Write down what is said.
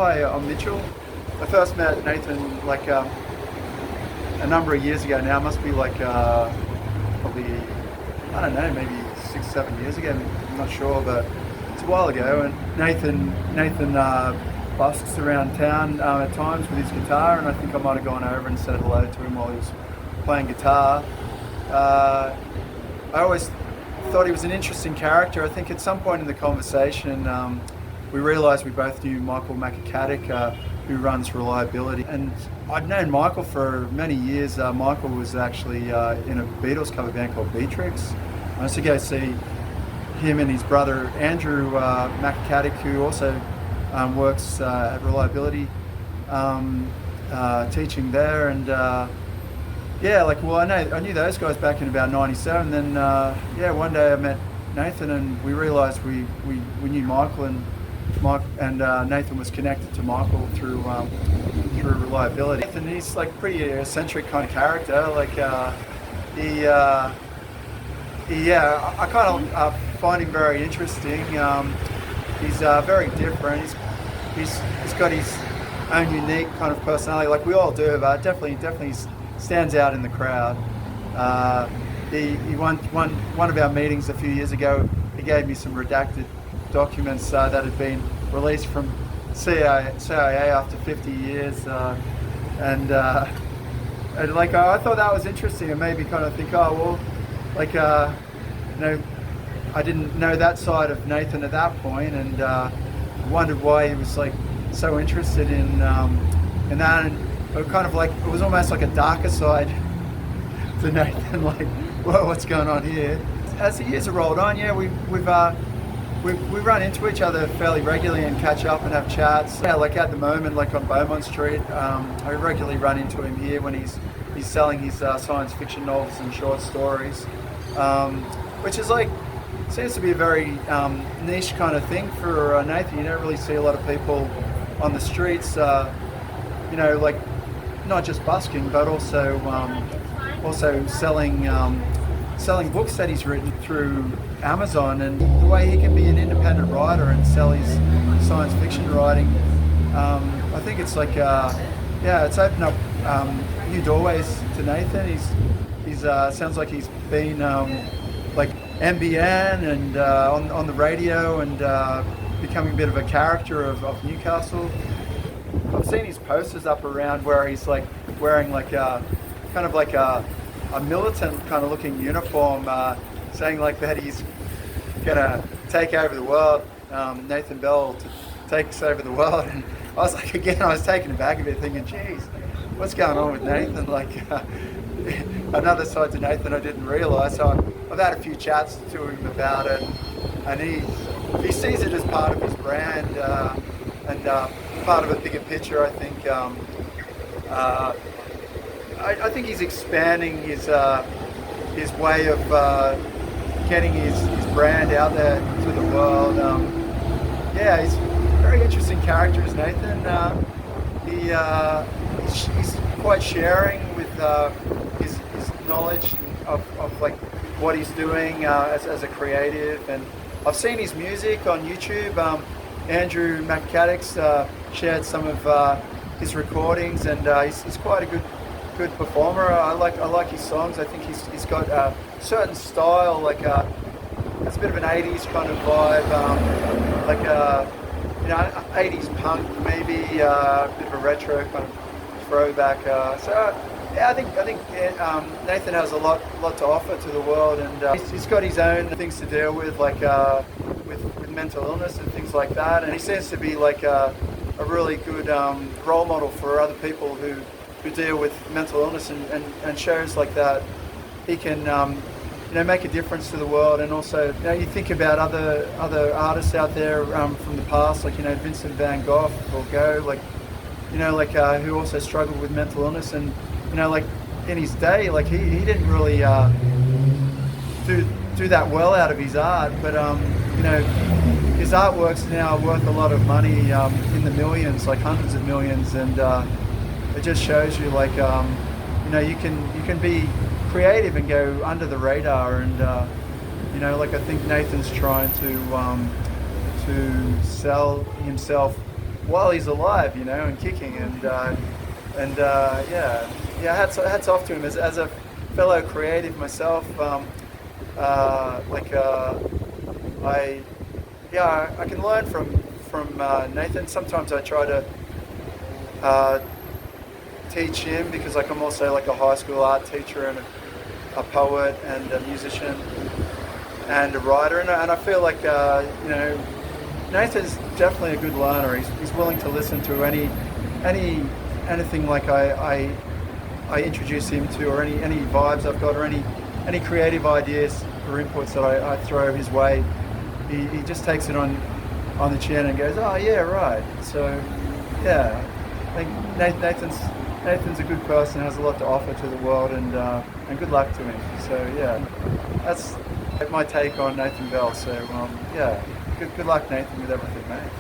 Hi, I'm Mitchell. I first met Nathan like a number of years ago now. Must be like probably, I don't know, maybe 6, 7 years ago. I'm not sure, but it's a while ago. And Nathan busks around town at times with his guitar, and I think I might have gone over and said hello to him while he was playing guitar. I always thought he was an interesting character. I think at some point in the conversation, we realised we both knew Michael Macokatic, who runs Reliability. And I'd known Michael for many years. Michael was actually in a Beatles cover band called Beatrix. I used to go see him and his brother Andrew Macokatic, who also works at Reliability, teaching there. And yeah, I knew those guys back in about '97. Then one day I met Nathan, and we realised we knew Michael, and Nathan was connected to Michael through Reliability. Nathan, he's like pretty eccentric kind of character. I kind of find him very interesting. He's very different. He's got his own unique kind of personality, like we all do, but definitely stands out in the crowd. He one of our meetings a few years ago. He gave me some redacted documents that had been released from CIA after 50 years, and I thought that was interesting, and made me kind of think, I didn't know that side of Nathan at that point, and wondered why he was like so interested in that, and it was almost like a darker side to Nathan, like, whoa, what's going on here? As the years have rolled on, we run into each other fairly regularly and catch up and have chats. Yeah, like at the moment, like on Beaumont Street, I regularly run into him here when he's selling his science fiction novels and short stories, which is seems to be a very niche kind of thing for Nathan. You don't really see a lot of people on the streets, not just busking, but also selling books that he's written through Amazon, and the way he can be an independent writer and sell his science fiction writing. I think it's it's opened up new doorways to Nathan. He's sounds like he's been like MBN and on the radio, and becoming a bit of a character of Newcastle. I've seen his posters up around where he's like wearing a militant kind of looking uniform, saying that he's gonna take over the world. Nathan Bell takes over the world, and I was taken aback a bit, thinking, geez, what's going on with Nathan? Another side to Nathan I didn't realise. So I've had a few chats to him about it, and he sees it as part of his brand, and part of a bigger picture. I think I think he's expanding his way of getting his brand out there to the world. He's a very interesting character, is Nathan. He's quite sharing with his knowledge of what he's doing as a creative, and I've seen his music on YouTube. Andrew Macokatic's shared some of his recordings, and he's quite a good performer. I like his songs. I think he's got a certain style, it's a bit of an 80s kind of vibe, 80s punk maybe, a bit of a retro kind of throwback. I think Nathan has a lot to offer to the world, and he's got his own things to deal with, with mental illness and things like that. And he seems to be a really good role model for other people who deal with mental illness, and shows like that he can make a difference to the world. And also, you think about other artists out there from the past, Vincent van Gogh or Go, who also struggled with mental illness, and in his day, he didn't really do that well out of his art, but his artwork's now worth a lot of money, in the millions, hundreds of millions, and it just shows you you can be creative and go under the radar, and I think Nathan's trying to sell himself while he's alive, you know, and kicking, yeah, hats off to him as a fellow creative myself. I can learn from Nathan. Sometimes I try to teach him because like I'm also like a high school art teacher and a poet and a musician and a writer, and I feel like you know, Nathan's definitely a good learner. He's willing to listen to anything like I introduce him to, or any vibes I've got, or any creative ideas or inputs that I throw his way. He just takes it on the chin and goes, oh yeah, right. So yeah, I think Nathan's a good person, has a lot to offer to the world, and good luck to him. So yeah, that's my take on Nathan Bell. So yeah, good luck, Nathan, with everything, mate.